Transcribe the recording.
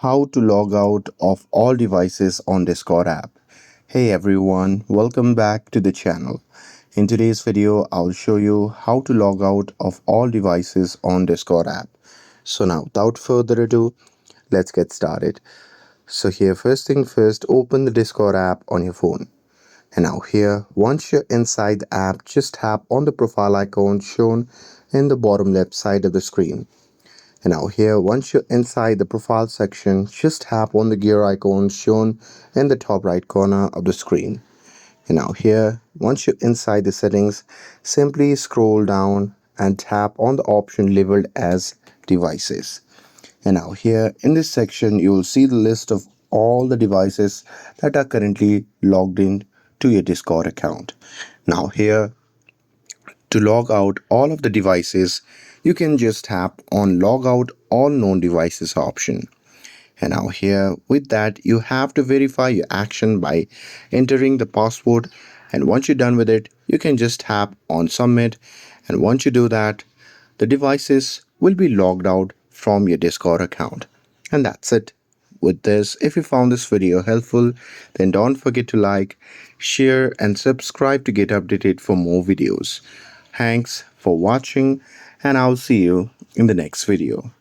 How to log out of all devices on Discord app. Hey everyone, welcome back to the channel. In today's video, I'll show you how to log out of all devices on Discord app. So now, without further ado, let's get started. So here, first thing first, open the Discord app on your phone. And now here, once you're inside the app, just tap on the profile icon shown in the bottom left side of the screen. And now here, once you're inside the profile section, just tap on the gear icon shown in the top right corner of the screen. And now here, once you're inside the settings, simply scroll down and tap on the option labeled as devices. And now here in this section, you will see the list of all the devices that are currently logged in to your Discord account. Now here, to log out all of the devices, you can just tap on log out all known devices option. And now here with that, you have to verify your action by entering the password. And once you're done with it, you can just tap on submit. And once you do that, the devices will be logged out from your Discord account. And that's it. With this, if you found this video helpful, then don't forget to like, share and subscribe to get updated for more videos. Thanks for watching and I'll see you in the next video.